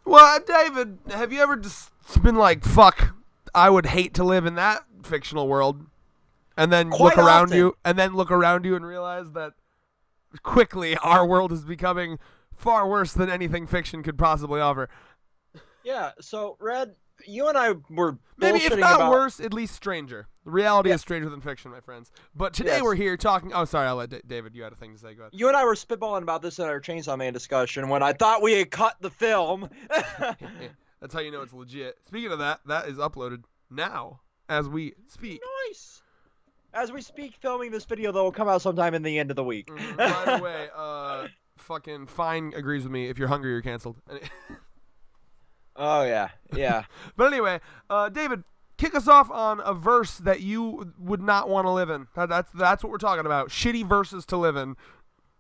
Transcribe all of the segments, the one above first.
Well, David, have you ever just been like, fuck, I would hate to live in that fictional world, and then Quite look around often. you, and realize that quickly our world is becoming far worse than anything fiction could possibly offer. Yeah, so, Red, you and I were Maybe bullshitting if not about... worse, at least stranger. Reality Yeah. is stranger than fiction, my friends. But today Yes. we're here talking. Oh, sorry, I'll let David. You had a thing to say. Go ahead. You and I were spitballing about this in our Chainsaw Man discussion when I thought we had cut the film. That's how you know it's legit. Speaking of that, that is uploaded now as we speak. Nice. As we speak, filming this video, though, will come out sometime in the end of the week. By the way, fucking Fine agrees with me. If you're hungry, you're canceled. Oh, yeah. Yeah. But anyway, David, kick us off on a verse that you would not want to live in. That's what we're talking about. Shitty verses to live in.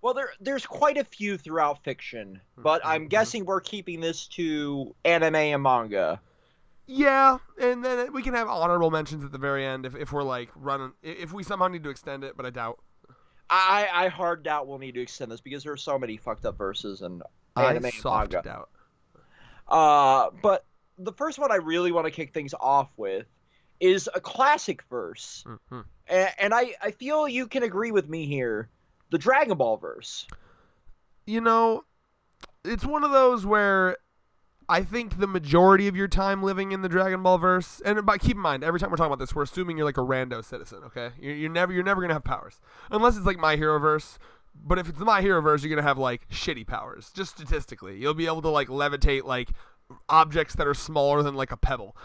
Well, there's quite a few throughout fiction, but I'm guessing we're keeping this to anime and manga. Yeah, and then we can have honorable mentions at the very end if we're like running. If we somehow need to extend it, but I doubt. I hard doubt we'll need to extend this because there are so many fucked up verses in anime and soft manga. doubt. But the first one I really want to kick things off with is a classic verse. Mm-hmm. And I feel you can agree with me here. The Dragon Ball verse. You know, it's one of those where I think the majority of your time living in the Dragon Ball verse, and keep in mind, every time we're talking about this, we're assuming you're like a rando citizen, okay? You're never gonna have powers. Unless it's like My Hero verse. But if it's the My Hero verse, you're gonna have like shitty powers, just statistically. You'll be able to like levitate like objects that are smaller than like a pebble.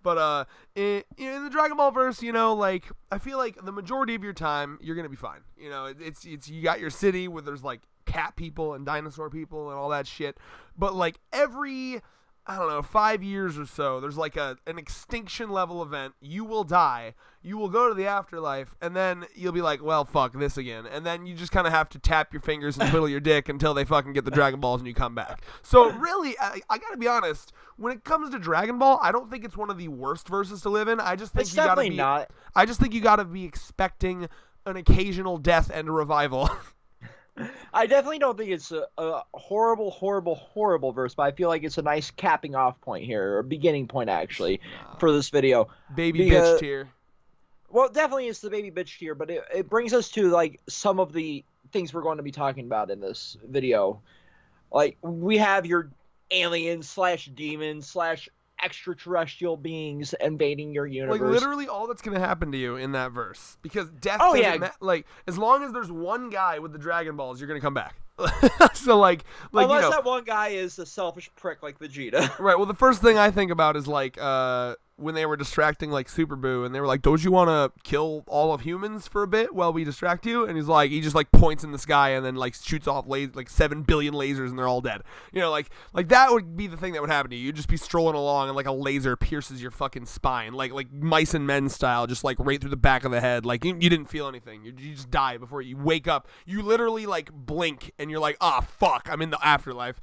But in the Dragon Ball verse, you know, like I feel like the majority of your time you're gonna be fine. You know, it's you got your city where there's like cat people and dinosaur people and all that shit. But like every, I don't know, 5 years or so, there's like an extinction level event. You will die. You will go to the afterlife, and then you'll be like, well, fuck this again. And then you just kind of have to tap your fingers and twiddle your dick until they fucking get the Dragon Balls and you come back. So really, I gotta be honest, when it comes to Dragon Ball, I don't think it's one of the worst verses to live in. I just think It's definitely not. I just think you gotta be expecting an occasional death and a revival. I definitely don't think it's a horrible, horrible, horrible verse, but I feel like it's a nice capping off point here, or a beginning point, actually, for this video. Baby bitch tier. Well, definitely it's the baby bitch tier, but it brings us to, like, some of the things we're going to be talking about in this video. Like, we have your aliens/demons/ extraterrestrial beings invading your universe. Like literally all that's gonna happen to you in that verse, because death. Like as long as there's one guy with the Dragon Balls, you're gonna come back. So like unless you know, that one guy is a selfish prick like Vegeta. Right. Well, the first thing I think about is like when they were distracting like Super Boo, and they were like, "Don't you want to kill all of humans for a bit while we distract you?" And he just like points in the sky and then like shoots off like 7 billion lasers, and they're all dead. You know, like that would be the thing that would happen to you. You'd just be strolling along, and like a laser pierces your fucking spine, like Mice and Men style, just like right through the back of the head. Like you didn't feel anything. You just die before you wake up. You literally like blink, and you're like, "Ah, fuck, I'm in the afterlife."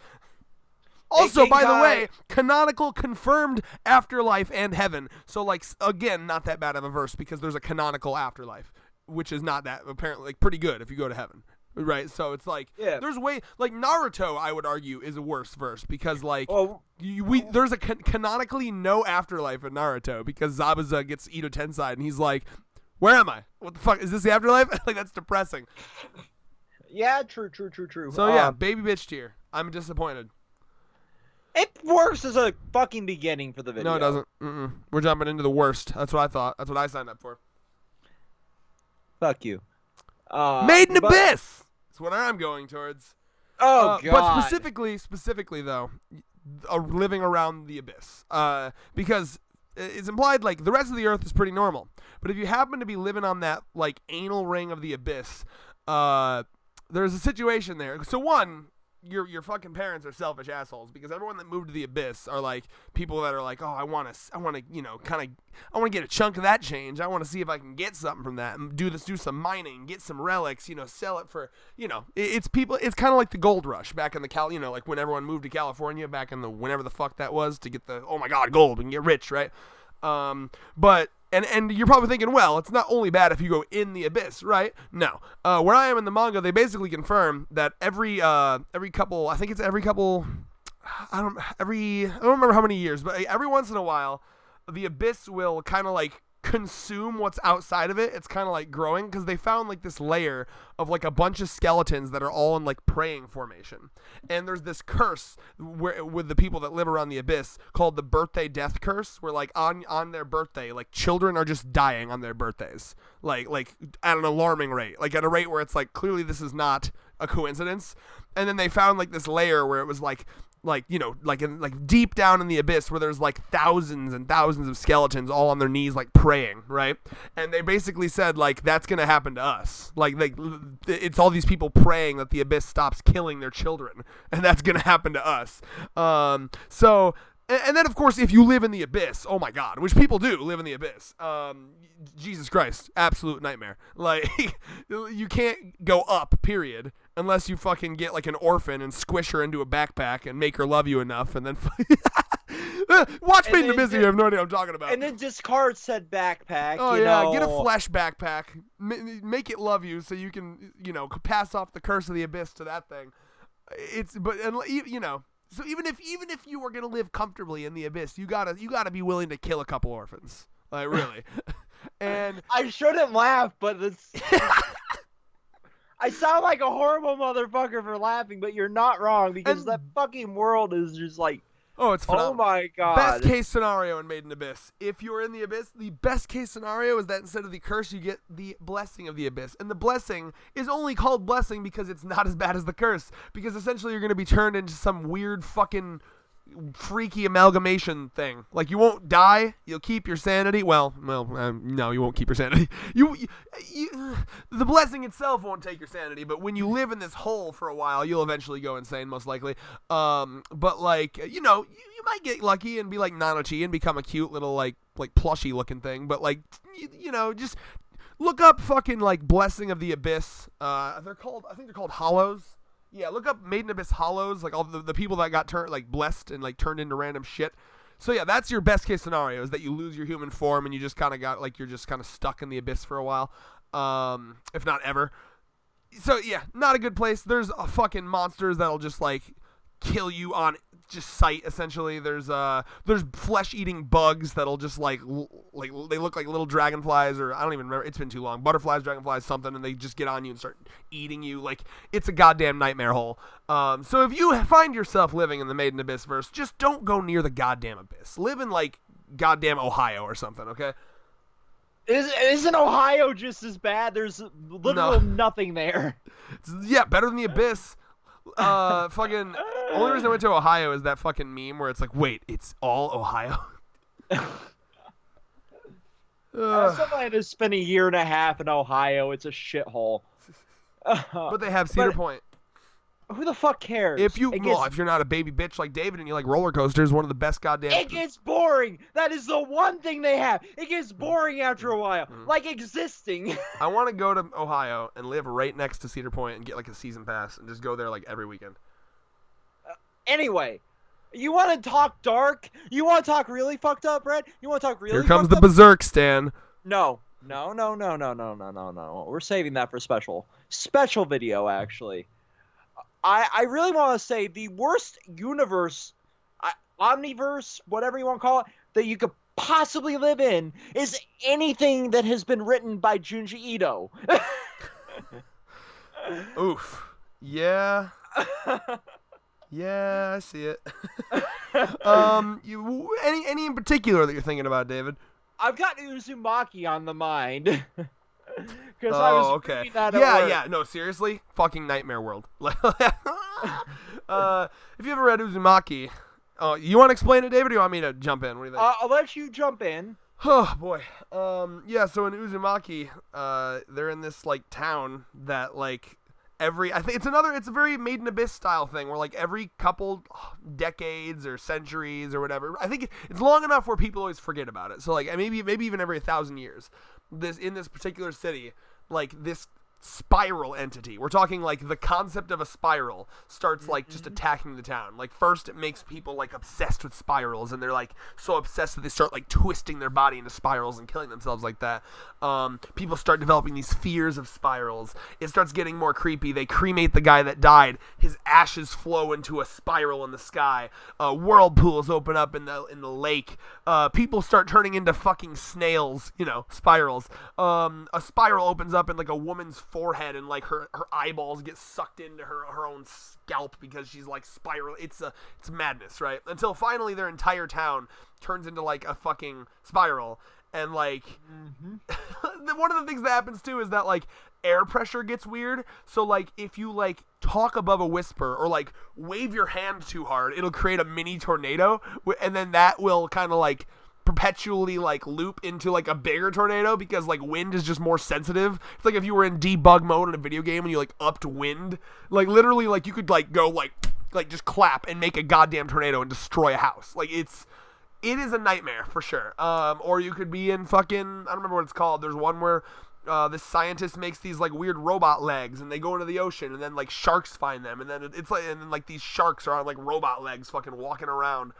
Also, by the way, canonical confirmed afterlife and heaven. So, like, again, not that bad of a verse because there's a canonical afterlife, which is not that, apparently, like, pretty good if you go to heaven. Right? So, it's like, there's way, like, Naruto, I would argue, is a worse verse because, like, there's a canonically no afterlife in Naruto because Zabuza gets Ito Tensai and he's like, where am I? What the fuck? Is this the afterlife? Like, that's depressing. Yeah, true. So, yeah, baby bitch tier. I'm disappointed. It works as a fucking beginning for the video. No, it doesn't. We're jumping into the worst. That's what I thought. That's what I signed up for. Fuck you. Made in Abyss! That's what I'm going towards. Oh, God. But specifically, though, living around the abyss. Because it's implied, like, the rest of the earth is pretty normal. But if you happen to be living on that, like, anal ring of the abyss, there's a situation there. So, one, your fucking parents are selfish assholes because everyone that moved to the abyss are like people that are like, oh, I want to, you know, I want to get a chunk of that change. I want to see if I can get something from that and do some mining, get some relics, you know, sell it for, you know, it's people. It's kind of like the gold rush back in the you know, like when everyone moved to California back in the whenever the fuck that was to get the, oh my God, gold and get rich, right? But. And you're probably thinking, well, it's not only bad if you go in the abyss, right? No. Where I am in the manga, they basically confirm that every couple, I think it's every couple, I don't remember how many years, but every once in a while, the abyss will kind of like consume what's outside of it. It's kind of like growing because they found like this layer of like a bunch of skeletons that are all in like praying formation. And there's this curse with the people that live around the abyss called the birthday death curse, where like on their birthday, like children are just dying on their birthdays, like at an alarming rate, like at a rate where it's like clearly this is not a coincidence. And then they found like this layer where it was like deep down in the abyss where there's like thousands and thousands of skeletons all on their knees like praying, right? And they basically said like that's gonna happen to us. Like it's all these people praying that the abyss stops killing their children, and that's gonna happen to us. So. And then, of course, if you live in the abyss, oh my God, which people do live in the abyss, Jesus Christ, absolute nightmare. Like, you can't go up, period, unless you fucking get, like, an orphan and squish her into a backpack and make her love you enough, and then... Watch me in the abyss, you have no idea what I'm talking about. And then discard said backpack, Oh, you yeah, know. get a flesh backpack, make it love you so you can, pass off the curse of the abyss to that thing. So even if you were gonna live comfortably in the abyss, you gotta be willing to kill a couple orphans, like really. And I shouldn't laugh, but it's. I sound like a horrible motherfucker for laughing, but you're not wrong because that fucking world is just like. Oh, it's phenomenal. Oh my God. Best case scenario in Made in Abyss. If you're in the abyss, the best case scenario is that instead of the curse, you get the blessing of the abyss. And the blessing is only called blessing because it's not as bad as the curse. Because essentially you're going to be turned into some weird fucking freaky amalgamation thing. Like you won't die, you'll keep your sanity. No, you won't keep your sanity. The blessing itself won't take your sanity, but when you live in this hole for a while, you'll eventually go insane, most likely. But like you might get lucky and be like Nanochi and become a cute little like plushy looking thing. But like just look up fucking like Blessing of the Abyss. I think they're called Hollows. Yeah, look up Made in Abyss Hollows, like all the people that got blessed and like turned into random shit. So yeah, that's your best case scenario, is that you lose your human form and you just kind of got like you're just kind of stuck in the abyss for a while, if not ever. So yeah, not a good place. There's fucking monsters that'll just like kill you on just sight. Essentially, there's flesh-eating bugs that'll just like they look like little dragonflies, or I don't even remember. It's been too long. Butterflies, dragonflies, something, and they just get on you and start eating you. Like it's a goddamn nightmare hole. So if you find yourself living in the Made in Abyss verse, just don't go near the goddamn abyss. Live in like goddamn Ohio or something, okay? Isn't Ohio just as bad? There's literally nothing there. Yeah, better than the abyss. Fucking only reason I went to Ohio is that fucking meme where it's like, wait, it's all Ohio. Somebody had to spend a year and a half in Ohio. It's a shithole. But they have Cedar Point. Who the fuck cares? If you're not a baby bitch like David and you like roller coasters, one of the best goddamn. It gets boring. That is the one thing they have. It gets boring after a while, like existing. I want to go to Ohio and live right next to Cedar Point and get like a season pass and just go there like every weekend. Anyway, you want to talk dark? You want to talk really fucked up, Brett? You want to talk really? Here comes fucked the up? Berserk, Stan. No. We're saving that for special video, actually. I really want to say the worst universe, omniverse, whatever you want to call it, that you could possibly live in is anything that has been written by Junji Ito. Oof. Yeah. Yeah, I see it. Any in particular that you're thinking about, David? I've got Uzumaki on the mind. Okay. Yeah. No, seriously, fucking nightmare world. If you ever read Uzumaki, you want to explain it, David? Or do you want me to jump in? What do you think? I'll let you jump in. Oh boy. Yeah. So in Uzumaki, they're in this like town that like I think it's a very Made in Abyss style thing where like every couple decades or centuries or whatever, I think it's long enough where people always forget about it. So like maybe even every 1,000 years, in this particular city, like this spiral entity. We're talking like the concept of a spiral starts like just attacking the town. Like first it makes people like obsessed with spirals, and they're like so obsessed that they start like twisting their body into spirals and killing themselves like that. People start developing these fears of spirals. It starts getting more creepy. They cremate the guy that died. His ashes flow into a spiral in the sky. Whirlpools open up in the lake. People start turning into fucking snails, spirals. A spiral opens up in like a woman's forehead, and like her eyeballs get sucked into her own scalp because she's like spiral. It's madness, right? Until finally their entire town turns into like a fucking spiral. And like one of the things that happens too is that like air pressure gets weird. So like if you like talk above a whisper or like wave your hand too hard, it'll create a mini tornado, and then that will kind of like perpetually like loop into like a bigger tornado because like wind is just more sensitive. It's like if you were in debug mode in a video game and you like upped wind, like literally like you could like go like just clap and make a goddamn tornado and destroy a house. Like it is a nightmare for sure. Or you could be in fucking, I don't remember what it's called. There's one where this scientist makes these like weird robot legs, and they go into the ocean, and then like sharks find them, and then it's like, and then like these sharks are on like robot legs, fucking walking around.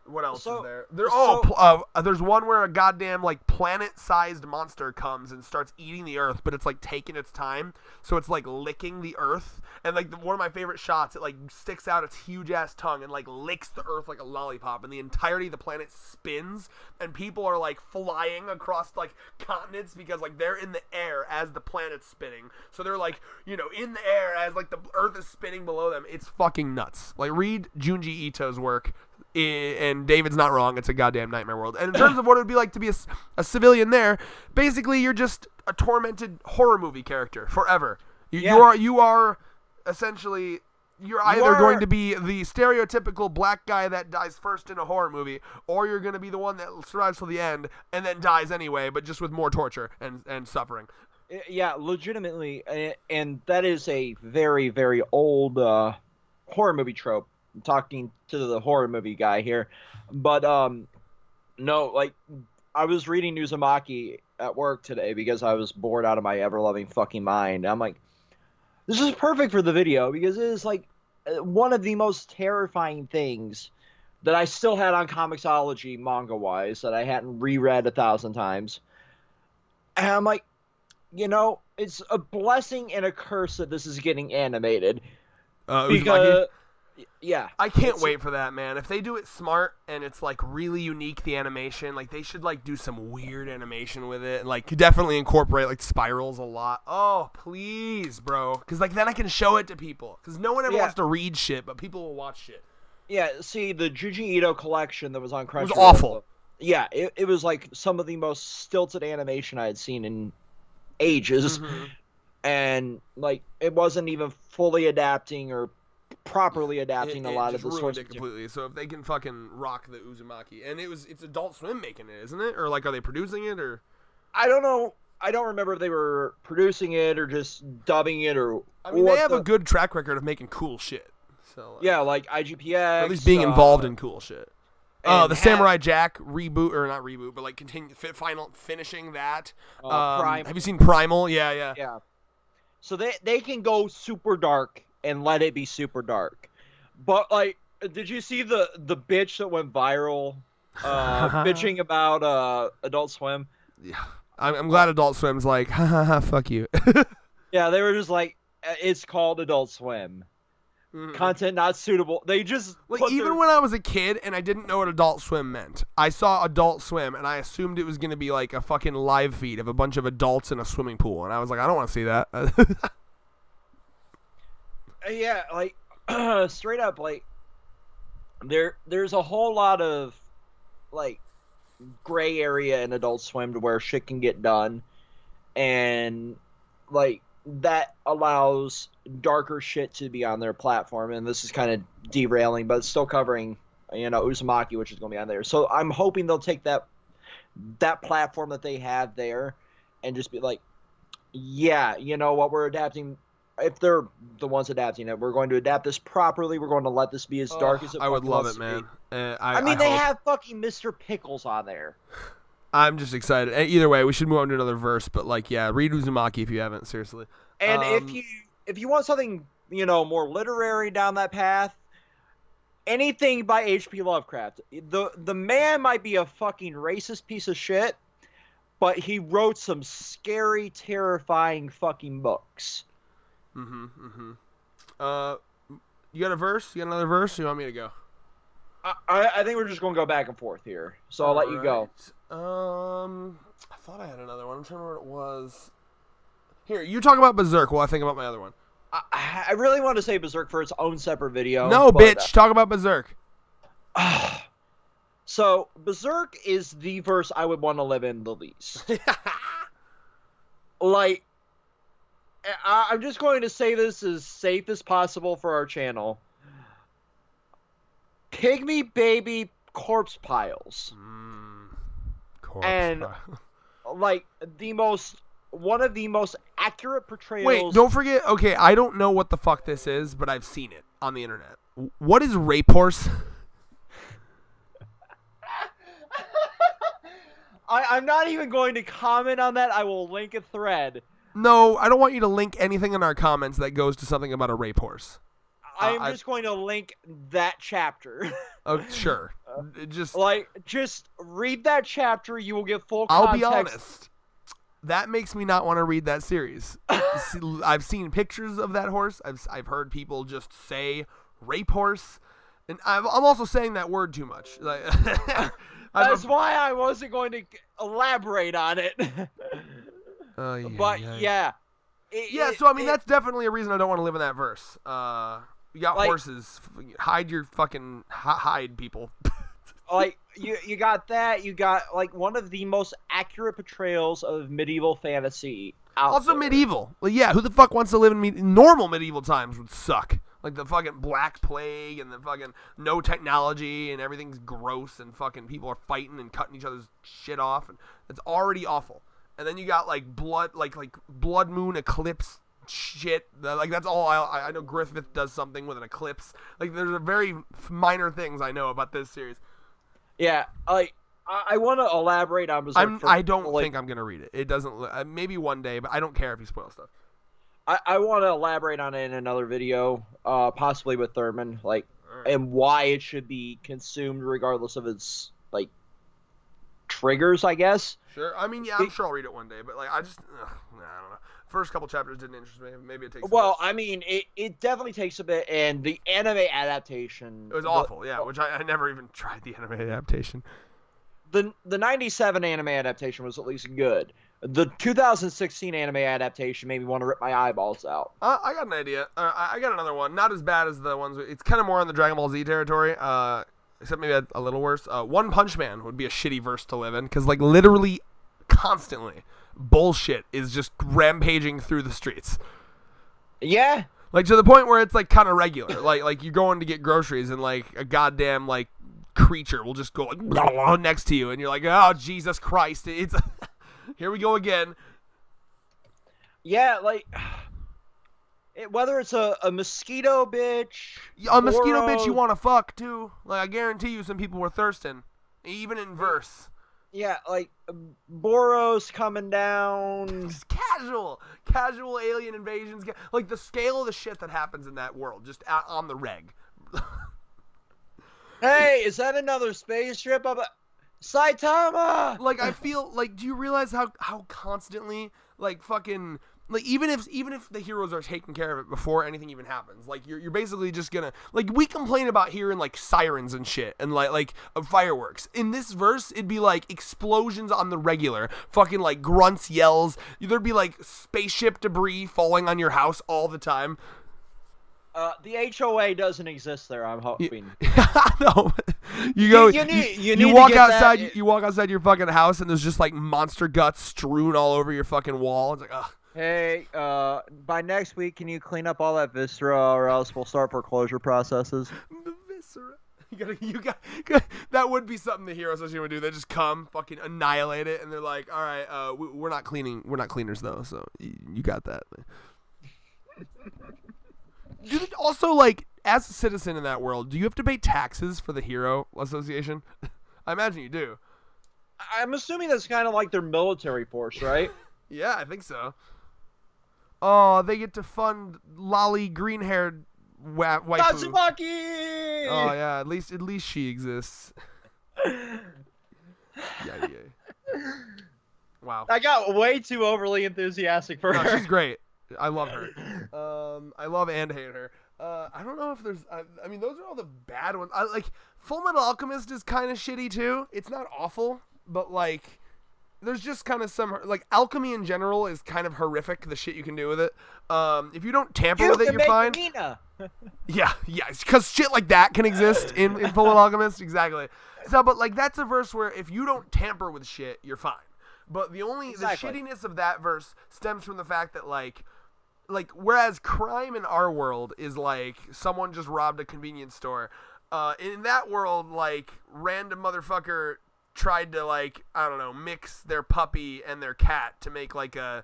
What else is there? There's one where a goddamn like planet-sized monster comes and starts eating the earth, but it's like taking its time, so it's like licking the earth. And like one of my favorite shots, it like sticks out its huge ass tongue and like licks the earth like a lollipop, and the entirety of the planet spins, and people are like flying across like continents because like they're in the air as the planet's spinning, so they're like in the air as like the earth is spinning below them. It's fucking nuts. Like read Junji Ito's work. And David's not wrong. It's a goddamn nightmare world. And in terms of what it would be like to be a civilian there, basically you're just a tormented horror movie character forever. You are essentially you're either going to be the stereotypical black guy that dies first in a horror movie, or you're going to be the one that survives till the end and then dies anyway, but just with more torture and suffering. Yeah, legitimately, and that is a very, very old horror movie trope. I'm talking to the horror movie guy here, but no, like I was reading Uzumaki at work today because I was bored out of my ever-loving fucking mind. I'm like, this is perfect for the video because it is like one of the most terrifying things that I still had on Comixology manga-wise that I hadn't reread 1,000 times. And I'm like, it's a blessing and a curse that this is getting animated. Because... Yeah, I can't wait for that, man. If they do it smart and it's like really unique, the animation, like they should like do some weird animation with it, and like definitely incorporate like spirals a lot. Oh, please, bro, because like then I can show it to people, because no one ever wants to read shit, but people will watch shit. Yeah, see, the YuGiOh collection that was on Crunchyroll. It was awful. Yeah, it was like some of the most stilted animation I had seen in ages, and like it wasn't even fully adapting or properly adapting a lot of the source completely. So if they can fucking rock the Uzumaki, and it's Adult Swim making it, isn't it? Or like, are they producing it? Or I don't know. I don't remember if they were producing it or just dubbing it or. I mean, they have a good track record of making cool shit. So yeah, like IGPX. Or at least being involved in cool shit. The Samurai Jack reboot, or not reboot, but like finishing that. Have you seen Primal? Yeah. Yeah. So they can go super dark and let it be super dark. But like, did you see the bitch that went viral bitching about Adult Swim? Yeah. I'm glad Adult Swim's like, ha ha ha, fuck you. Yeah, they were just like, it's called Adult Swim. Content not suitable. They just like, even when I was a kid and I didn't know what Adult Swim meant, I saw Adult Swim and I assumed it was going to be like a fucking live feed of a bunch of adults in a swimming pool, and I was like, I don't want to see that. Yeah, like straight up, like there's a whole lot of like gray area in Adult Swim to where shit can get done, and like that allows darker shit to be on their platform. And this is kind of derailing, but it's still covering Uzumaki, which is going to be on there. So I'm hoping they'll take that platform that they have there and just be like, yeah, you know what, we're adapting. If they're the ones adapting it, we're going to adapt this properly. We're going to let this be as dark as it. I would love it, man. I mean, they have fucking Mr. Pickles on there. I'm just excited. Either way, we should move on to another verse. But like, yeah, read Uzumaki if you haven't. Seriously. And if you want something, more literary down that path, anything by H.P. Lovecraft. The man might be a fucking racist piece of shit, but he wrote some scary, terrifying fucking books. You got a verse? You got another verse? Or you want me to go? I think we're just gonna go back and forth here, so I'll let you go. I thought I had another one. I'm trying to remember what it was. Here, you talk about Berserk while I think about my other one. I really want to say Berserk for its own separate video. No, bitch. Talk about Berserk. So, Berserk is the verse I would want to live in the least. Like, I'm just going to say this as safe as possible for our channel. Pygmy baby corpse piles. And, like, one of the most accurate portrayals. Wait, don't forget. Okay, I don't know what the fuck this is, but I've seen it on the internet. What is rape horse? I'm not even going to comment on that. I will link a thread. No, I don't want you to link anything in our comments that goes to something about a rape horse. I'm just going to link that chapter. Oh, sure. Just read that chapter. You will get full context. I'll be honest. That makes me not want to read that series. I've seen pictures of that horse. I've heard people just say rape horse, and I'm also saying that word too much. Like, that's why I wasn't going to elaborate on it. Yeah. So I mean, that's definitely a reason I don't want to live in that verse. You got horses. Hide your fucking hide, people. Like you got that. You got like one of the most accurate portrayals of medieval fantasy out also there. Medieval. Like, yeah, who the fuck wants to live in normal medieval times would suck. Like the fucking Black Plague and the fucking no technology and everything's gross and fucking people are fighting and cutting each other's shit off and it's already awful. And then you got like blood moon eclipse shit. Like that's all I know. Griffith does something with an eclipse. Like there's a very minor things I know about this series. Yeah, I want to elaborate on Berserk. I don't think I'm gonna read it. It doesn't. Maybe one day, but I don't care if you spoil stuff. I want to elaborate on it in another video, possibly with Thurman, and why it should be consumed regardless of its triggers, I guess. Sure. I mean, yeah, I'm sure I'll read it one day, but I just, I don't know. First couple chapters didn't interest me. Maybe it takes. Well, I mean, it definitely takes a bit, and the anime adaptation. It was awful, yeah. Which I never even tried the anime adaptation. The 97 anime adaptation was at least good. The 2016 anime adaptation made me want to rip my eyeballs out. I got an idea. I got another one. Not as bad as the ones. It's kind of more on the Dragon Ball Z territory. Except maybe a little worse. One Punch Man would be a shitty verse to live in because literally constantly bullshit is just rampaging through the streets. Yeah. To the point where it's kind of regular. like you're going to get groceries and a goddamn creature will just go next to you and you're like, oh Jesus Christ, it's here we go again. Yeah, whether it's a mosquito bitch, a mosquito bitch you want to fuck too. I guarantee you some people were thirsting, even in verse. Yeah, Boros coming down. Just casual alien invasions. The scale of the shit that happens in that world, just on the reg. Hey, is that another spaceship? Saitama! I feel do you realize how constantly fucking even if the heroes are taking care of it before anything even happens, you're basically just gonna we complain about hearing sirens and shit and fireworks. In this verse, it'd be explosions on the regular, fucking grunts, yells. There'd be spaceship debris falling on your house all the time. The HOA doesn't exist there, I'm hoping. No. You walk outside. You walk outside your fucking house, and there's just monster guts strewn all over your fucking wall. It's ugh. Hey, by next week, can you clean up all that viscera, or else we'll start foreclosure processes? The viscera. You got. That would be something the heroes would do. They just come, fucking annihilate it, and they're like, all right, we're not cleaning. We're not cleaners though, so you got that. Also, as a citizen in that world, do you have to pay taxes for the Hero Association? I imagine you do. I'm assuming that's kind of like their military force, right? Yeah, I think so. Oh, they get to fund lolly green-haired waifu. Oh Uzumaki! yeah, at least she exists. Yeah, yeah. Wow. I got way too overly enthusiastic for No, her. she's great. I love her. I love and hate her. I don't know if there's. I mean, those are all the bad ones. I like Fullmetal Alchemist is kind of shitty too. It's not awful, but like, there's just kind of some like alchemy in general is kind of horrific. The shit you can do with it. If you don't tamper You with it, can you're make fine. Nina. Yeah, because shit like that can exist in Fullmetal Alchemist. Exactly. So, but like that's a verse where if you don't tamper with shit, you're fine. But the shittiness of that verse stems from the fact that like whereas crime in our world is like someone just robbed a convenience store, in that world like random motherfucker tried to like I don't know mix their puppy and their cat to make like a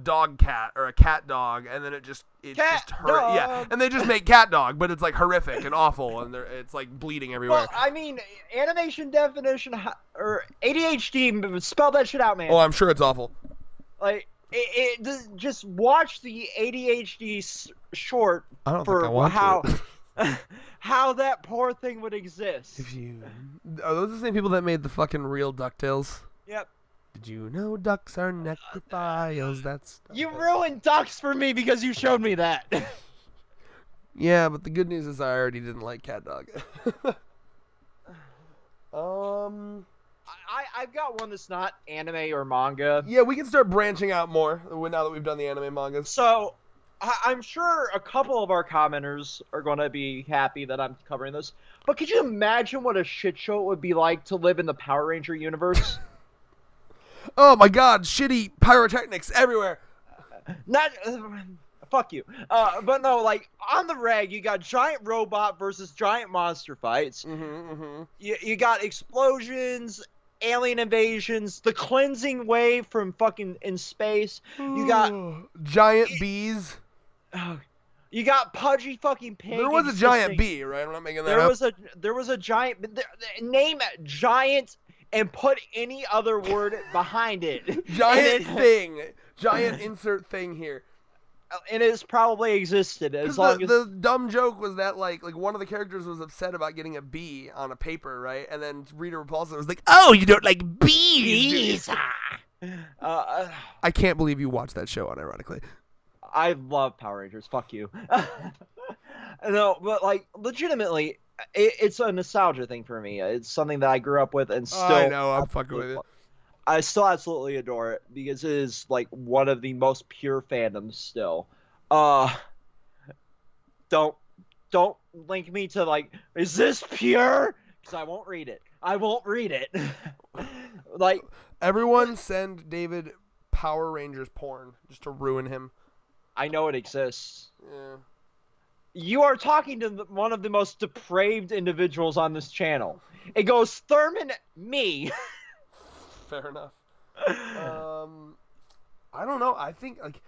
dog cat or a cat dog, and then it's Cat dog. yeah, and they just make cat dog, but it's like horrific and awful, and it's like bleeding everywhere. Well, I mean, animation definition or ADHD, spell that shit out, man. Oh, I'm sure it's awful. Like, just watch the ADHD short I don't for think I want how to. how that poor thing would exist. Are those the same people that made the fucking real DuckTales? Yep. Did you know ducks are necrophiles? That's You ruined ducks for me because you showed me that. yeah, but the good news is I already didn't like cat dog. I've got one that's not anime or manga. Yeah, we can start branching out more now that we've done the anime mangas. So, I'm sure a couple of our commenters are going to be happy that I'm covering this. But could you imagine what a shit show it would be like to live in the Power Ranger universe? Oh my god, shitty pyrotechnics everywhere. Not... fuck you. But no, like, on the reg, you got giant robot versus giant monster fights. You got explosions, alien invasions, the cleansing wave from fucking in space. You got... giant bees. You got pudgy fucking pig. There was a giant bee, right? I'm not making that there up. There was a giant... Name giant and put any other word behind it. Giant thing. Giant insert thing here. And it's probably existed as long as the dumb joke was that like one of the characters was upset about getting a B on a paper, right? And then Rita Repulsa was like, "Oh, you don't like bees?" I can't believe you watched that show unironically. I love Power Rangers. Fuck you. No, but like legitimately, it's a nostalgia thing for me. It's something that I grew up with and still. I know. I'm fucking with you. I still absolutely adore it because it is like one of the most pure fandoms still. Don't link me to like, is this pure? Because I won't read it. I won't read it. Like, everyone send David Power Rangers porn just to ruin him. I know it exists. Yeah. You are talking to one of the most depraved individuals on this channel. It goes Thurman, me. Fair enough. I don't know. I think like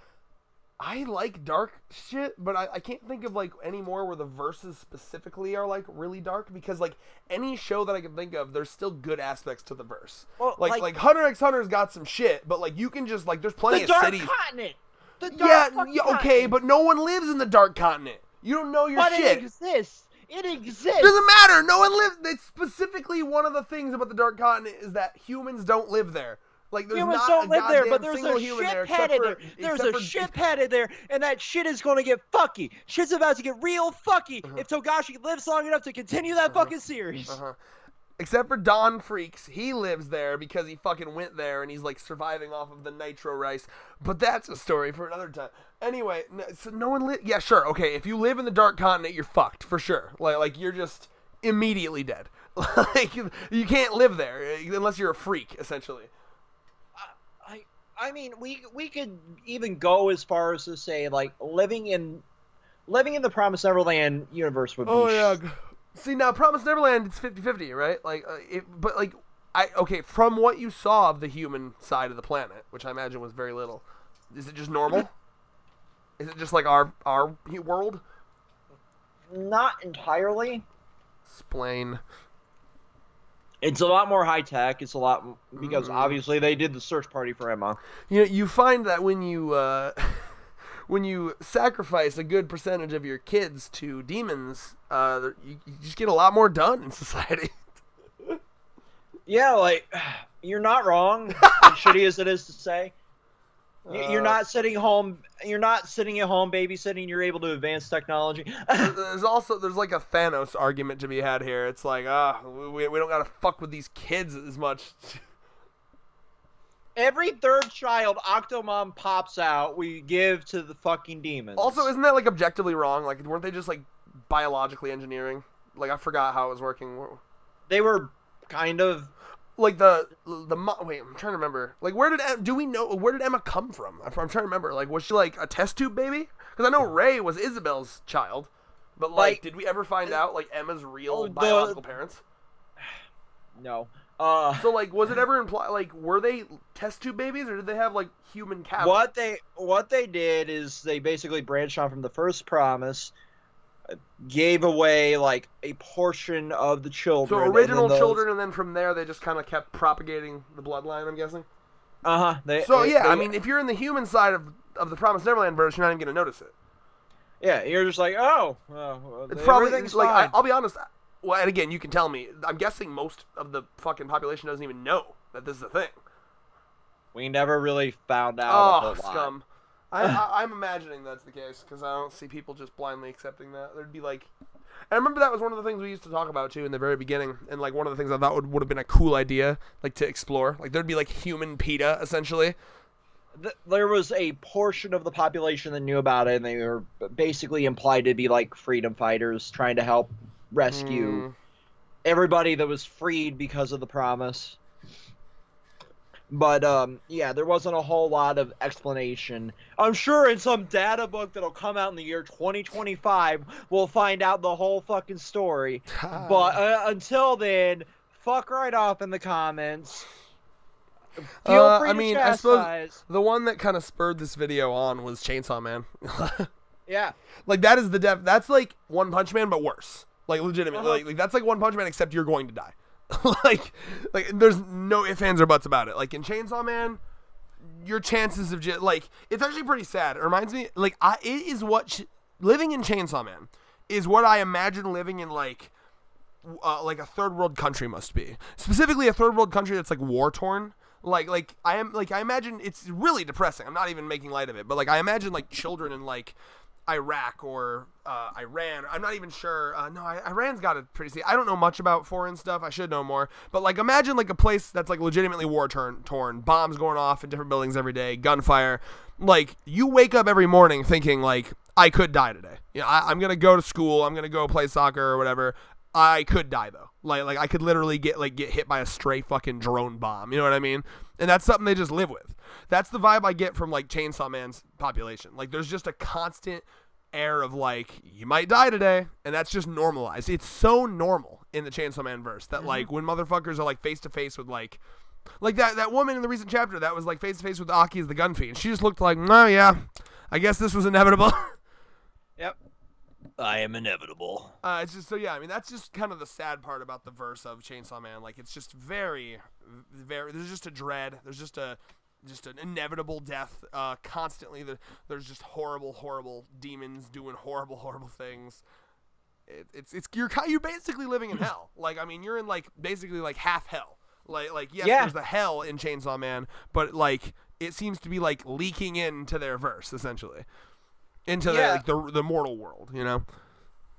I like dark shit, but I can't think of like any more where the verses specifically are like really dark because like any show that I can think of, there's still good aspects to the verse. Well, like Hunter x Hunter's got some shit, but like you can just like there's plenty of cities. The dark continent. The dark Yeah, okay, continent. but no one lives in the dark continent. You don't know your shit. But it exists. It exists. Doesn't matter. No one lives. It's specifically one of the things about the dark continent is that humans don't live there. Like there's humans not don't a live there, but goddamn there's single a human ship there headed there. except There's for a ship headed there, and that shit is going to get fucky. Shit's about to get real fucky if Togashi lives long enough to continue that fucking series. Except for Don Freaks, he lives there because he fucking went there and he's like surviving off of the nitro rice. But that's a story for another time. Anyway, so no one live. Yeah, sure. Okay, if you live in the dark continent, you're fucked for sure. Like you're just immediately dead. Like you can't live there unless you're a freak, essentially. I mean, we could even go as far as to say like living in the Promised Neverland universe would be. Oh yeah. See, now, Promised Neverland, it's 50-50, right? Like, okay, from what you saw of the human side of the planet, which I imagine was very little, is it just normal? Is it just like our world? Not entirely. Explain. It's a lot more high tech. It's a lot because Mm-mm. obviously they did the search party for Emma. You know, you find that when you when you sacrifice a good percentage of your kids to demons, you just get a lot more done in society. Yeah, like you're not wrong. As shitty as it is to say, you're Uh, not sitting home. You're not sitting at home babysitting. You're able to advance technology. there's like a Thanos argument to be had here. It's like we don't gotta fuck with these kids as much. Every third child Octomom pops out, we give to the fucking demons. Also, isn't that like objectively wrong? Like, weren't they just like biologically engineering? Like, I forgot how it was working. They were kind of Like wait, I'm trying to remember. Like, do we know where did Emma come from? I'm trying to remember. Like, was she like a test tube baby? Because I know Ray was Isabel's child, but like, did we ever find out like Emma's real biological parents? No. So like, was it ever implied? Like, were they test tube babies, or did they have like human cattle? What they did is they basically branched off from the first promise, gave away like a portion of the children. So original children, and then from there they just kind of kept propagating the bloodline. I'm guessing. I mean, if you're in the human side of the Promised Neverland verse, you're not even gonna notice it. Yeah, you're just like, oh, it's probably like fine. I'll be honest. Well, and again, you can tell me. I'm guessing most of the fucking population doesn't even know that this is a thing. We never really found out. Oh, scum! I'm imagining that's the case because I don't see people just blindly accepting that. There'd be like, I remember that was one of the things we used to talk about too in the very beginning, and like one of the things I thought would have been a cool idea, like to explore. Like there'd be like human PETA essentially. There was a portion of the population that knew about it, and they were basically implied to be like freedom fighters trying to help rescue everybody that was freed because of the promise. But yeah, there wasn't a whole lot of explanation. I'm sure in some data book that'll come out in the year 2025, we'll find out the whole fucking story. But until then, fuck right off in the comments. Feel free to chastise. I suppose the one that kind of spurred this video on was Chainsaw Man. Yeah. Like that is that's like One Punch Man, but worse. Like legitimately, like that's like One Punch Man, except you're going to die. like there's no ifs, ands, or buts about it. Like in Chainsaw Man, your chances of like it's actually pretty sad. It reminds me, like it is what living in Chainsaw Man is what I imagine living in like a third world country must be. Specifically, a third world country that's like war torn. Like I imagine it's really depressing. I'm not even making light of it, but like I imagine like children in like Iraq or Iran. I'm not even sure. No, Iran's got it pretty. I don't know much about foreign stuff. I should know more. But like, imagine like a place that's like legitimately war torn, bombs going off in different buildings every day, gunfire. Like you wake up every morning thinking like I could die today. You know, I'm gonna go to school. I'm gonna go play soccer or whatever. I could die though. Like I could literally get hit by a stray fucking drone bomb. You know what I mean? And that's something they just live with. That's the vibe I get from like Chainsaw Man's population. Like there's just a constant air of like you might die today, and that's just normalized. It's so normal in the Chainsaw Man verse that like when motherfuckers are like face to face with like that woman in the recent chapter that was like face to face with Aki as the gun fiend. She just looked like, oh yeah, I guess this was inevitable. Yep. I am inevitable. It's just so yeah. I mean, that's just kind of the sad part about the verse of Chainsaw Man. Like, it's just very. There's just a dread. There's just an inevitable death. Constantly, there's just horrible demons doing horrible things. You're basically living in hell. Like, I mean, you're in like basically like half hell. Like yes, there's the hell in Chainsaw Man, but like it seems to be like leaking into their verse essentially. Into the mortal world, you know?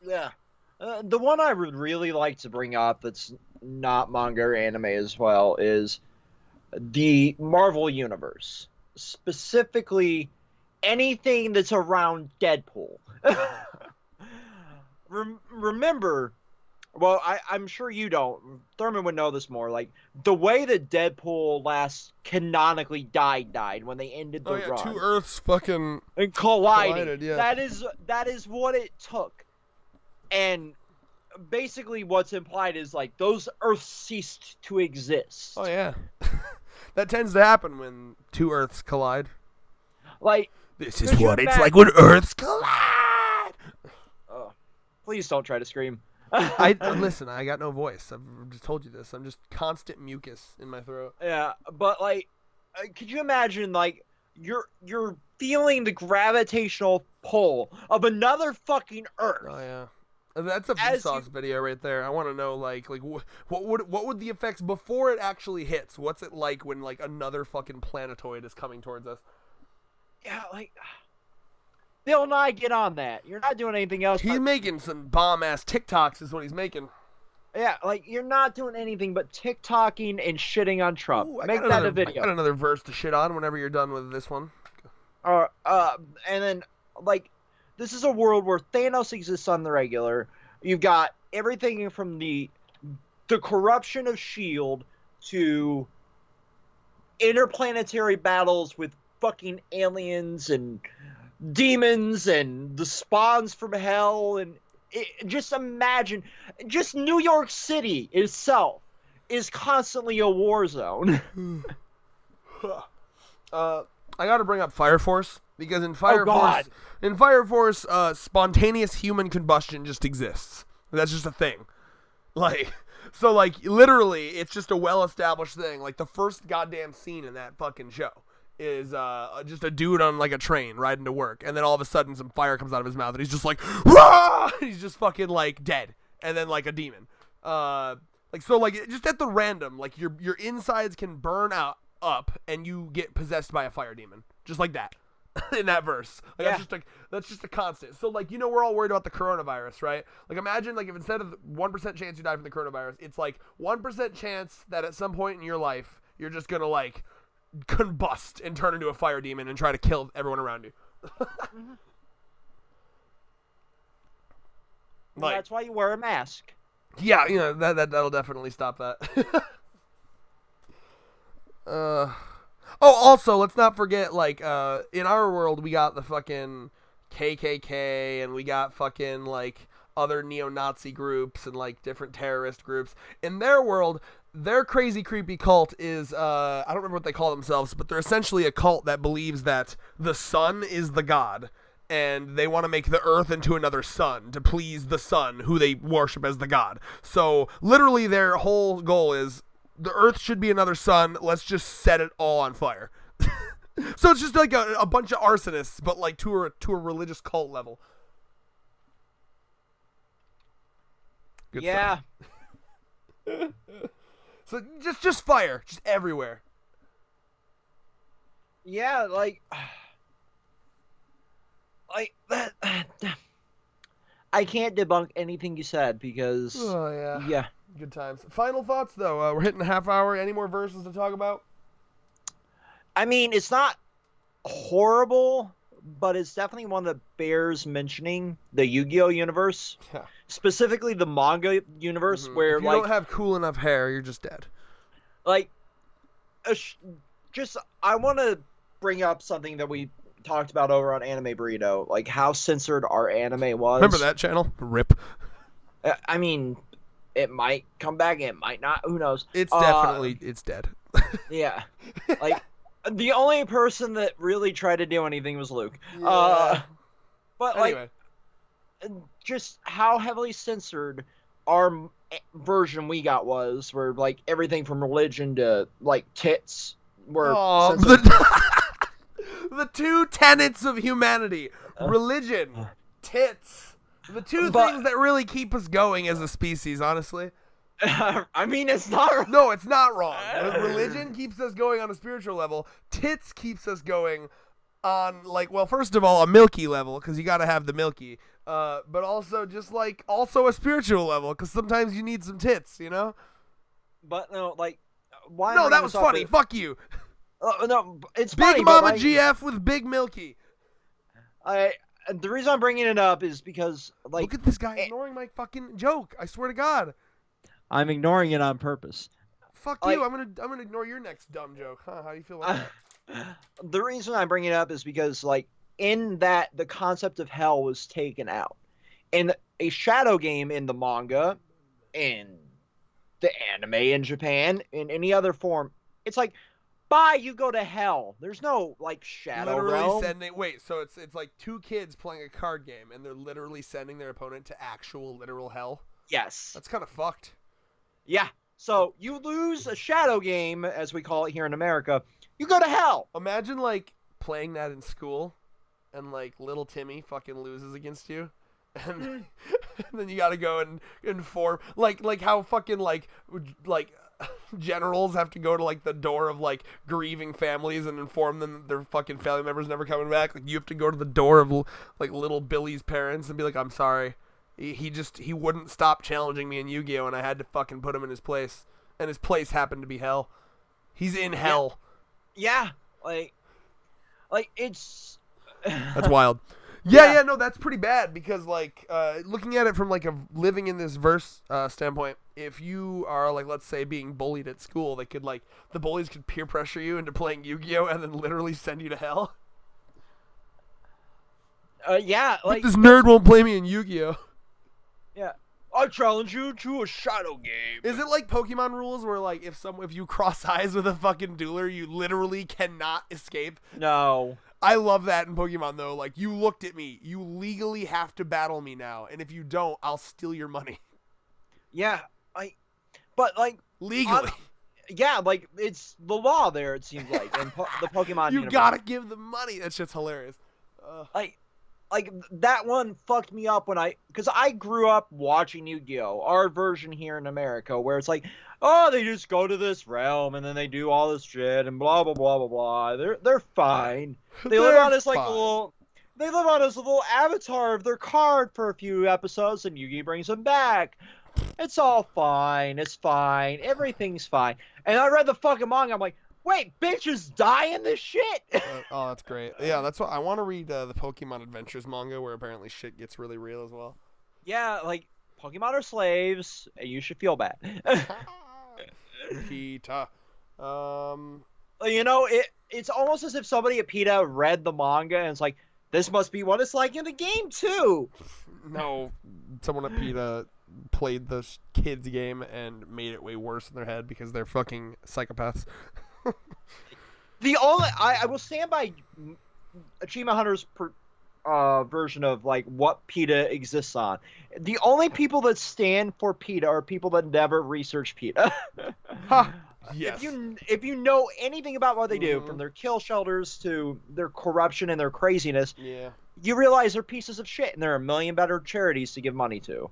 Yeah. The one I would really like to bring up that's not manga or anime as well is the Marvel Universe. Specifically, anything that's around Deadpool. Remember, well, I'm sure you don't. Thurman would know this more. Like, the way that Deadpool last canonically died when they ended the run. Two Earths fucking and collided. Yeah. That is what it took. And basically what's implied is like those Earths ceased to exist. Oh yeah. That tends to happen when two Earths collide. Like this is what it's like when Earths collide. Please don't try to scream. Listen. I got no voice. I've just told you this. I'm just constant mucus in my throat. Yeah, but like, could you imagine like you're feeling the gravitational pull of another fucking Earth Oh yeah. That's a as you Vsauce video right there. I want to know what would the effects before it actually hits? What's it like when like another fucking planetoid is coming towards us? yeah like Bill Nye, get on that. You're not doing anything else. He's making some bomb ass TikToks, is what he's making. Yeah, like you're not doing anything but TikToking and shitting on Trump. Ooh, Make that a video. I got another verse to shit on whenever you're done with this one. And then like this is a world where Thanos exists on the regular. You've got everything from the corruption of Shield to interplanetary battles with fucking aliens and demons and the spawns from hell and just imagine just New York City itself is constantly a war zone. I got to bring up Fire Force because in Fire Force, spontaneous human combustion just exists. That's just a thing. Like, so like literally, it's just a well-established thing. Like the first goddamn scene in that fucking show is just a dude on like a train riding to work, and then all of a sudden some fire comes out of his mouth, and he's just like, "Rah!" He's just fucking like dead, and then like a demon. Like so, like just at the random, like your insides can burn up, and you get possessed by a fire demon, just like that. In that verse, like, Yeah. that's just a constant. So like we're all worried about the coronavirus, right? Like imagine like if instead of 1% chance you die from the coronavirus, it's like 1% chance that at some point in your life you're just gonna like combust and turn into a fire demon and try to kill everyone around you. Mm-hmm. Like, that's why you wear a mask. Yeah, that'll definitely stop that. Also, let's not forget, like, in our world, we got the fucking KKK, and we got fucking, like, other neo-Nazi groups and, like, different terrorist groups. In their world, their crazy, creepy cult is, I don't remember what they call themselves, but they're essentially a cult that believes that the sun is the god, and they want to make the earth into another sun to please the sun, who they worship as the god. So, literally, their whole goal is, the earth should be another sun, let's just set it all on fire. So it's just like a bunch of arsonists, but like to a religious cult level. Good yeah. Stuff. So just fire, just everywhere. Yeah, like that. I can't debunk anything you said because yeah. Good times. Final thoughts though. We're hitting a half hour. Any more verses to talk about? I mean, it's not horrible, but it's definitely one that bears mentioning. The YuGiOh universe, Yeah. specifically the manga universe, where If you don't have cool enough hair, you're just dead. Like, just I want to bring up something that we talked about over on Anime Burrito, like how censored our anime was. Remember that channel? RIP. I mean, it might come back, it might not. Who knows? It's definitely it's dead. Yeah, like the only person that really tried to do anything was Luke. Yeah. But Anyway. like, just how heavily censored our version we got was, where like everything from religion to like tits were censored. The two tenets of humanity: religion, tits. The two things that really keep us going as a species, honestly. I mean, it's not. No, it's not wrong. Religion keeps us going on a spiritual level. Tits keeps us going on, like, well, first of all, a milky level, because you got to have the milky. But also just, like, also a spiritual level, because sometimes you need some tits, you know? But, no, like, why? No, that was funny. Fuck you. No, it's Big funny, Mama but, like, GF with Big Milky. The reason I'm bringing it up is because, like... Look at this guy ignoring my fucking joke. I swear to God. I'm ignoring it on purpose. Fuck you. I'm gonna ignore your next dumb joke. Huh? How do you feel about that? The reason I'm bringing it up is because, like, in that, the concept of hell was taken out. In a shadow game in the manga, in the anime in Japan, in any other form, it's like, bye, you go to hell. There's no, like, shadow realm. Wait, so it's like two kids playing a card game, and they're literally sending their opponent to actual literal hell? Yes. That's kind of fucked. Yeah. So you lose a shadow game, as we call it here in America, you go to hell. Imagine like playing that in school, and like little Timmy fucking loses against you, and, and then you got to go and inform like how fucking like generals have to go to like the door of like grieving families and inform them that their fucking family members never coming back. Like you have to go to the door of like little Billy's parents and be like, I'm sorry. He wouldn't stop challenging me in Yu-Gi-Oh, and I had to fucking put him in his place, and his place happened to be hell. He's in hell. Yeah. Like it's. That's wild. Yeah, no, that's pretty bad because like looking at it from like a living in this verse standpoint, if you are like let's say being bullied at school, they could like the bullies could peer pressure you into playing Yu-Gi-Oh and then literally send you to hell. Yeah, like this nerd won't play me in Yu-Gi-Oh. Yeah. I challenge you to a shadow game. Is it like Pokemon rules where like if you cross eyes with a fucking dueler, you literally cannot escape? No. I love that in Pokemon though. Like you looked at me, you legally have to battle me now, and if you don't, I'll steal your money. Yeah, but like legally. Yeah, like it's the law there. It seems like in the Pokemon. You universe. Gotta give them money. That shit's hilarious. Like that one fucked me up because I grew up watching Yu-Gi-Oh, our version here in America, where it's like, oh, they just go to this realm and then they do all this shit and blah blah blah blah blah. They're fine. They live on this like little. They live on this little avatar of their card for a few episodes, and Yu-Gi brings them back. It's all fine. It's fine. Everything's fine. And I read the fucking manga. I'm like, wait, bitches die in this shit. Oh, that's great. Yeah, that's what I want to read the Pokemon Adventures manga, where apparently shit gets really real as well. Yeah, like Pokemon are slaves, and you should feel bad. PETA. You know, it's almost as if somebody at PETA read the manga and it's like, this must be what it's like in the game too. No, someone at PETA played the kids game and made it way worse in their head because they're fucking psychopaths. I will stand by Achievement Hunter's version of like what PETA exists on. The only people that stand for PETA are people that never research PETA. Huh. Yes. If you know anything about what they do, from their kill shelters to their corruption and their craziness, you realize they're pieces of shit, and there are a million better charities to give money to.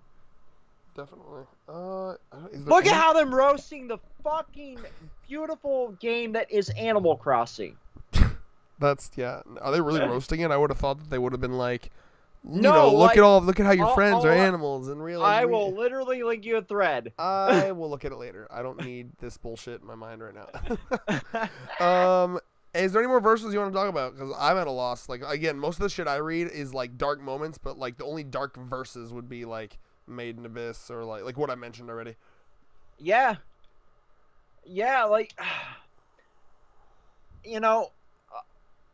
Definitely. Look at how they're roasting the fucking beautiful game that is Animal Crossing. That's Are they really roasting it? I would have thought that they would have been like, look at how your friends are animals and real. I will literally link you a thread. I will look at it later. I don't need this bullshit in my mind right now. Is there any more verses you want to talk about? Because I'm at a loss. Like again, most of the shit I read is like dark moments, but like the only dark verses would be like Made in Abyss or like what I mentioned already. Yeah, like you know,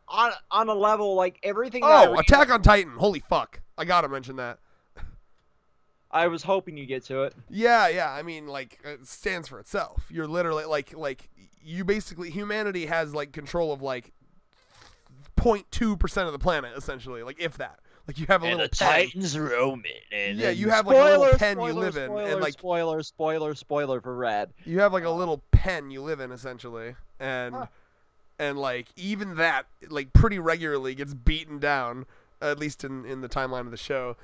on a level like everything. Oh, Attack on Titan! Holy fuck! I gotta mention that. I was hoping you get to it. Yeah. I mean, like, it stands for itself. You're literally like you basically humanity has like control of like 0.2% of the planet essentially, like if that. Like you have a little the Titans roam it. And you have like a little pen you live in, and like spoiler for Red. You have like a little pen you live in essentially, and like even that like pretty regularly gets beaten down, at least in the timeline of the show.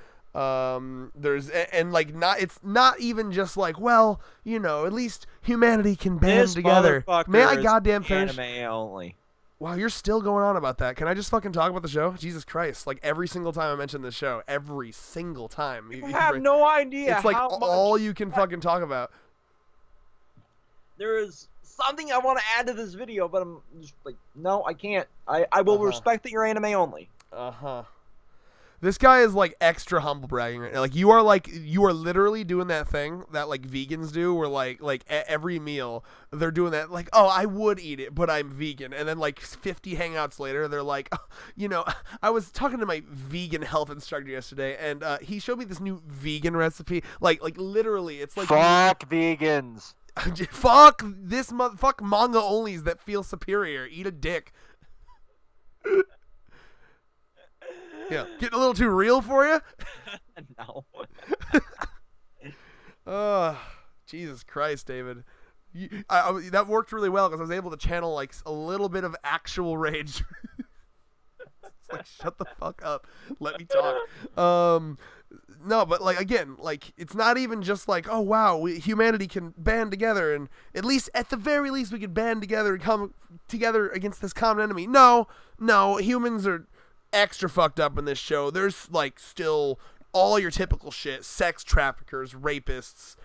There's and like it's not even just like, well, at least humanity can band together. May I goddamn finish? Anime only. Wow, you're still going on about that. Can I just fucking talk about the show? Jesus Christ. Like, every single time I mention this show, every single time. You have no idea. It's like how all much you can fucking talk about. There is something I want to add to this video, but I'm just like, no, I can't. I will respect that you're anime only. This guy is like extra humble bragging right now. Like you are literally doing that thing that like vegans do, where like every meal they're doing that. Like, oh, I would eat it, but I'm vegan. And then like 50 hangouts later, they're like, oh, I was talking to my vegan health instructor yesterday, and he showed me this new vegan recipe. Like literally, it's like fuck vegans. Fuck this fuck manga onlys that feel superior. Eat a dick. Yeah, getting a little too real for you? No. Jesus Christ, David. That worked really well because I was able to channel like a little bit of actual rage. It's like, shut the fuck up, let me talk. No, but like again, like it's not even just like, oh wow, humanity can band together, and at the very least we could band together and come together against this common enemy. No, humans are extra fucked up in this show. There's like still all your typical shit: sex traffickers, rapists,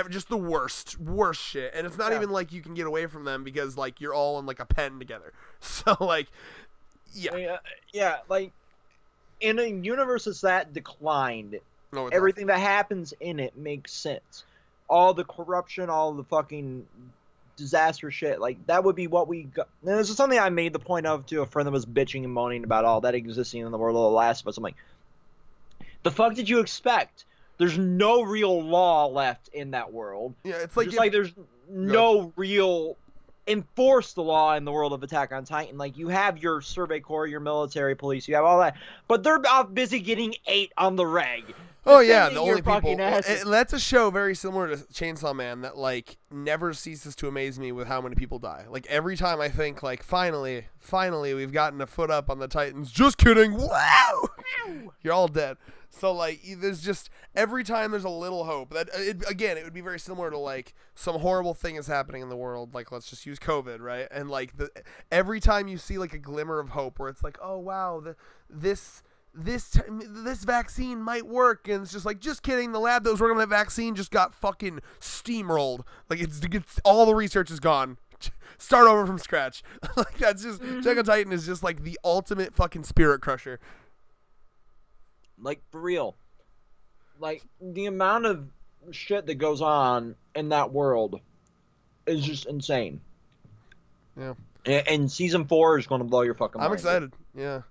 just the worst shit. And it's not even like you can get away from them because like you're all in like a pen together. So like, yeah, like in a universe that's that declined, everything that happens in it makes sense. All the corruption, all the fucking disaster shit, like that would be what we got. And this is something I made the point of to a friend that was bitching and moaning about all that existing in the world of The Last of Us. I'm like, the fuck did you expect? There's no real law left in that world. Yeah, it's like, just like there's no real enforce the law in the world of Attack on Titan. Like, you have your Survey Corps, your military police, you have all that, but they're off busy getting 8 on the reg. Oh yeah, the only people. That's a show very similar to Chainsaw Man that like never ceases to amaze me with how many people die. Like every time I think like finally we've gotten a foot up on the Titans. Just kidding. Wow. You're all dead. So like there's just every time there's a little hope. That it would be very similar to like some horrible thing is happening in the world. Like let's just use COVID, right? And like every time you see like a glimmer of hope where it's like, oh wow, this vaccine might work, and it's just like, just kidding, the lab that was working on that vaccine just got fucking steamrolled. Like it's all the research is gone. Start over from scratch. Like that's just Attack on Titan is just like the ultimate fucking spirit crusher. Like for real. Like the amount of shit that goes on in that world is just insane. Yeah. And season 4 is going to blow your fucking mind. I'm excited. Yeah.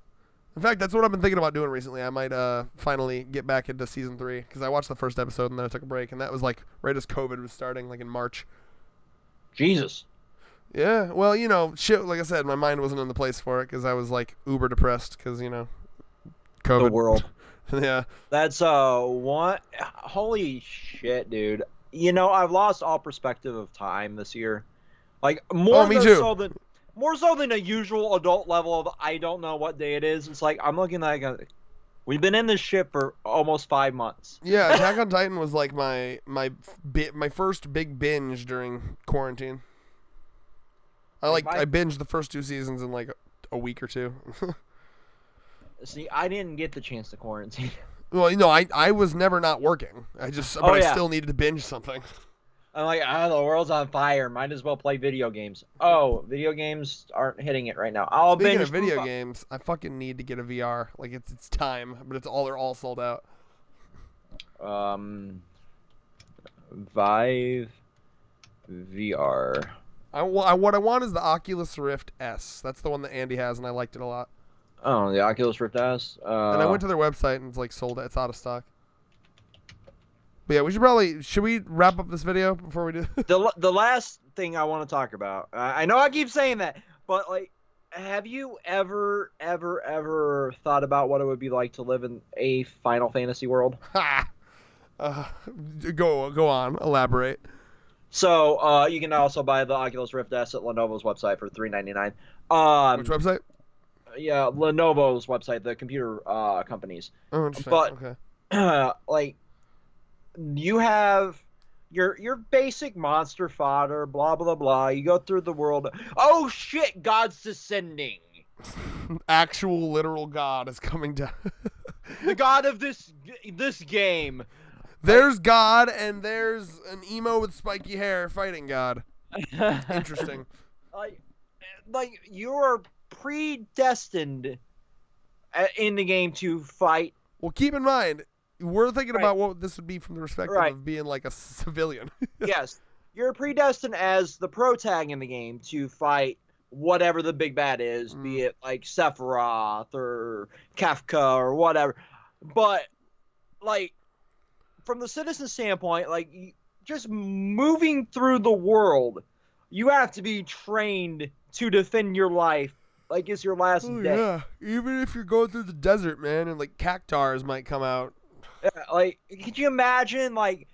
In fact, that's what I've been thinking about doing recently. I might finally get back into season 3 because I watched the first episode and then I took a break, and that was like right as COVID was starting, like in March. Jesus. Yeah, well, you know, shit. Like I said, my mind wasn't in the place for it because I was like uber depressed because COVID. The world. Yeah. That's one. Holy shit, dude. You know, I've lost all perspective of time this year. Like more so than a usual adult level of I don't know what day it is. It's like I'm looking like we've been in this shit for almost 5 months. Yeah, Attack on Titan was like my first big binge during quarantine. I binged the first 2 seasons in like a week or 2. See, I didn't get the chance to quarantine. Well, you know, I was never not working. I still needed to binge something. I'm like, the world's on fire. Might as well play video games. Oh, video games aren't hitting it right now. Speaking of video games, I fucking need to get a VR. Like it's time, but they're all sold out. Vive VR. What I want is the Oculus Rift S. That's the one that Andy has, and I liked it a lot. Oh, the Oculus Rift S. And I went to their website and it's like sold. It's out of stock. But yeah, should we wrap up this video before we do? The last thing I want to talk about. I know I keep saying that, but like, have you ever thought about what it would be like to live in a Final Fantasy world? Go on, elaborate. So you can also buy the Oculus Rift S at Lenovo's website for $399. Which website? Yeah, Lenovo's website, the computer companies. Oh, interesting. But okay. Like, you have your basic monster fodder, blah blah blah. You go through the world. Oh shit, God's descending. Actual literal God is coming down. The God of this game. There's God, and there's an emo with spiky hair fighting God. Interesting. Like you're predestined in the game to fight. Well, keep in mind, we're thinking about what this would be from the perspective of being like a civilian. Yes. You're predestined as the protag in the game to fight whatever the big bad is, be it like Sephiroth or Kafka or whatever. But, like, from the citizen standpoint, like, just moving through the world, you have to be trained to defend your life like it's your last day. Yeah, even if you're going through the desert, man, and like cactars might come out. Like, could you imagine, like,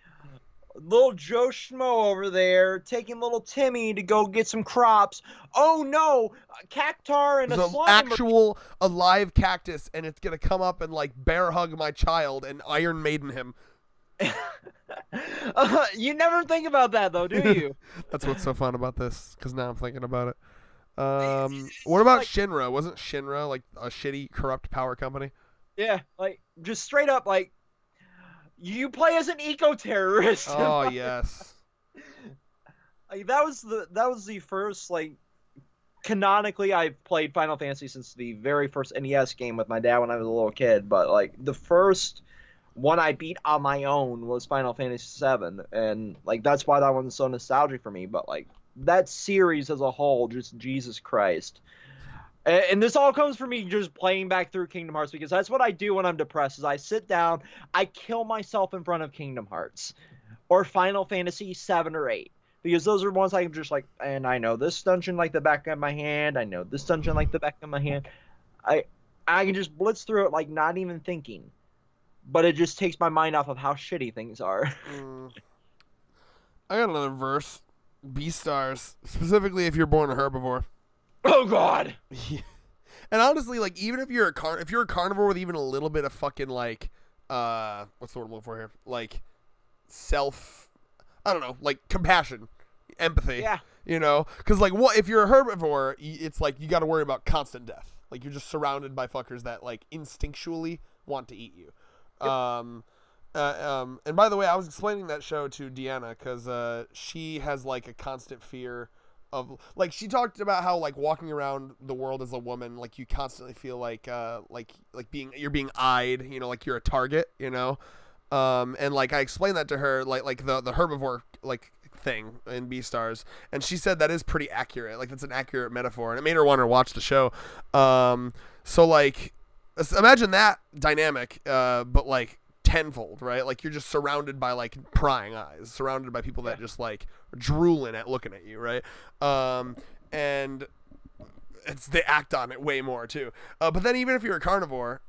little Joe Schmo over there taking little Timmy to go get some crops. Oh no, a cactar and a There's an slime. actual alive cactus, and it's gonna come up and like bear hug my child and Iron Maiden him. You never think about that though, do you? That's what's so fun about this, because now I'm thinking about it. It's What just about like, Shinra? Wasn't Shinra like a shitty, corrupt power company? yeah, like just straight up like you play as an eco-terrorist. Oh yes. Like, that was the first like canonically I've played Final Fantasy since the very first NES game with my dad when I was a little kid, but like the first one I beat on my own was Final Fantasy VII, and like that's why that one's so nostalgic for me. But like that series as a whole, just Jesus Christ. And this all comes from me just playing back through Kingdom Hearts, because that's what I do when I'm depressed. Is I sit down, I kill myself in front of Kingdom Hearts or Final Fantasy 7 or 8, because those are ones I can just like, and I know this dungeon like the back of my hand. I know this dungeon like the back of my hand. I I can just blitz through it like not even thinking, but it just takes my mind off of how shitty things are. Mm. I got another verse. Beastars, specifically if you're born a herbivore. Oh God. Yeah. And honestly, like even if you're a carnivore with even a little bit of fucking like what's the word I'm looking for here? Like self, I don't know, like compassion, empathy. Yeah. You know, because like what if you're a herbivore? It's like you got to worry about constant death. Like you're just surrounded by fuckers that like instinctually want to eat you. Yep. And by the way, I was explaining that show to Deanna because she has like a constant fear of like she talked about how like walking around the world as a woman, like you constantly feel like you're being eyed, you know, like you're a target, you know. And like I explained that to her, like the herbivore like thing in Beastars, and she said that is pretty accurate. Like that's an accurate metaphor, and it made her want to watch the show. So like imagine that dynamic, but like tenfold, right? Like you're just surrounded by like prying eyes, surrounded by people that just like drooling at looking at you, right? And they act on it way more too. But then even if you're a carnivore,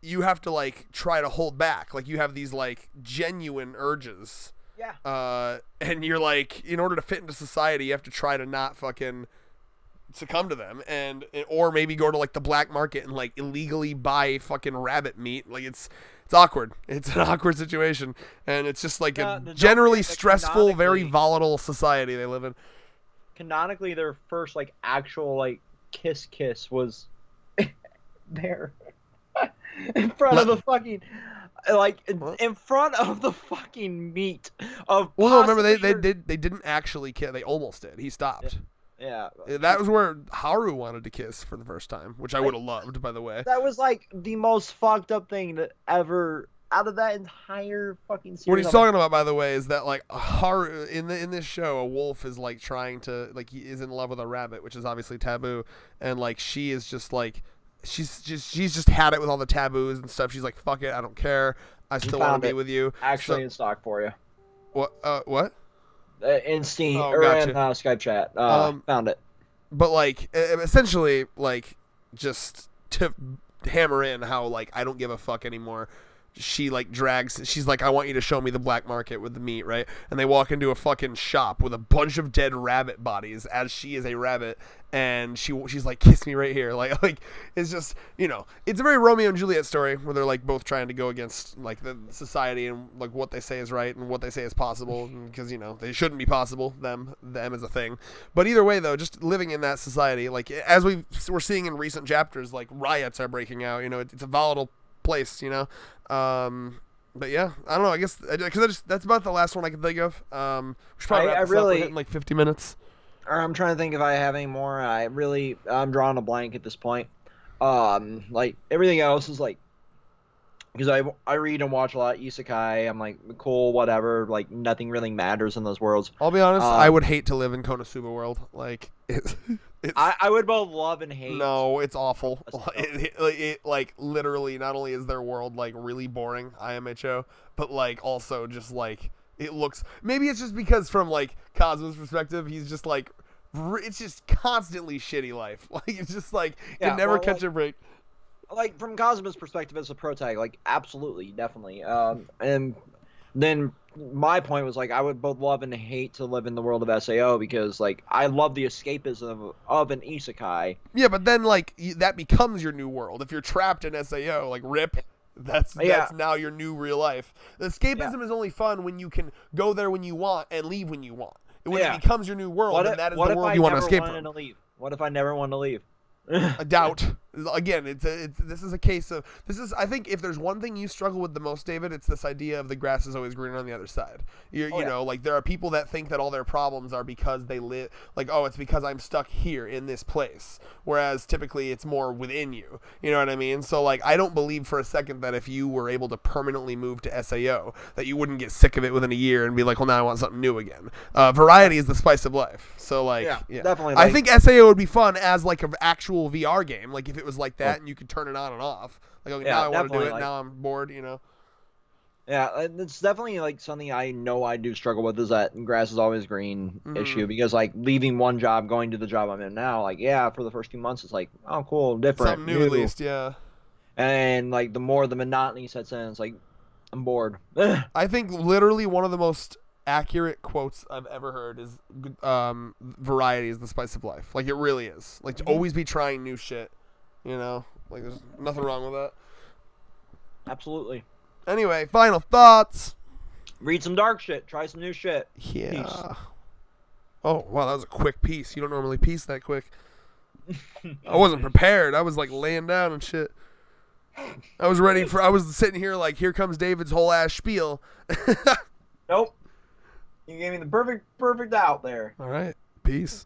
you have to like try to hold back. Like you have these like genuine urges. Yeah. And you're like, in order to fit into society, you have to try to not fucking succumb to them, and or maybe go to like the black market and like illegally buy fucking rabbit meat. Like it's awkward. It's an awkward situation, and it's just like a generally stressful, very volatile society they live in. Canonically, their first like actual like kiss was there in front of the fucking like in front of the fucking meat of. Well, no, remember they didn't actually kiss. They almost did. He stopped. Yeah. That was where Haru wanted to kiss for the first time, which I would have loved, by the way. That was like the most fucked up thing that ever out of that entire fucking series. What he's talking about, by the way, is that like Haru in this show, a wolf is like trying to like he is in love with a rabbit, which is obviously taboo, and like she is just like she's just had it with all the taboos and stuff. She's like, fuck it, I don't care. I still want to be with you. Actually, in stock for you. What? What? In Steam Oh, or gotcha. in Skype chat. Found it. But like essentially, like just to hammer in how like I don't give a fuck anymore. She like she's like, I want you to show me the black market with the meat, right? And they walk into a fucking shop with a bunch of dead rabbit bodies, as she is a rabbit, and she's like, kiss me right here, like it's just, you know, it's a very Romeo and Juliet story where they're like both trying to go against like the society and like what they say is right and what they say is possible, because you know they shouldn't be possible, them as a thing. But either way though, just living in that society, like as we're seeing in recent chapters, like riots are breaking out, you know, it's a volatile place, you know. But yeah, I don't know, I guess because that's about the last one I can think of. We should probably wrap this up. We're hitting like 50 minutes. I'm trying to think if I have any more. I'm drawing a blank at this point. Like everything else is like, because I read and watch a lot of isekai. I'm like, cool, whatever. Like nothing really matters in those worlds. I'll be honest, I would hate to live in Konosuba world. Like I would both love and hate. No, it's awful. It like literally, not only is their world like really boring, IMHO, but like also just like it looks. Maybe it's just because from like Kazu's perspective, he's just like it's just constantly shitty life. Like it's just like you never catch a break. Like from Kazuma's perspective as a pro tag, like absolutely, definitely. And then my point was like I would both love and hate to live in the world of Sao because like I love the escapism of an isekai. Yeah, but then like that becomes your new world. If you're trapped in Sao, like rip, that's Yeah. now your new real life. The escapism is only fun when you can go there when you want and leave when you want. When Yeah. it becomes your new world, then that is the world you want to escape from. What if I never wanted to leave? A doubt. Again, this is a case of I think if there's one thing you struggle with the most, David, it's this idea of the grass is always greener on the other side. You know, like there are people that think that all their problems are because they live like, oh, it's because I'm stuck here in this place, whereas typically it's more within you. You know what I mean? So like I don't believe for a second that if you were able to permanently move to Sao that you wouldn't get sick of it within a year and be like, well, now I want something new again. Variety is the spice of life. So like yeah. Definitely. I think Sao would be fun as like an actual VR game, like if it was like that and you could turn it on and off. Like okay, now I want to do it. Like, now I'm bored. You know. Yeah, it's definitely like something I know I do struggle with is that grass is always green issue because like leaving one job, going to the job I'm in now, like yeah, for the first few months it's like oh cool, different, something new at least, yeah. And like the more the monotony sets in, it's like I'm bored. I think literally one of the most accurate quotes I've ever heard is variety is the spice of life. Like it really is. Like to always be trying new shit. You know, like there's nothing wrong with that. Absolutely. Anyway, final thoughts. Read some dark shit. Try some new shit. Yeah. Peace. Oh wow, that was a quick piece. You don't normally piece that quick. I wasn't prepared. I was like laying down and shit. I was sitting here like, here comes David's whole ass spiel. Nope. You gave me the perfect out there. All right. Peace.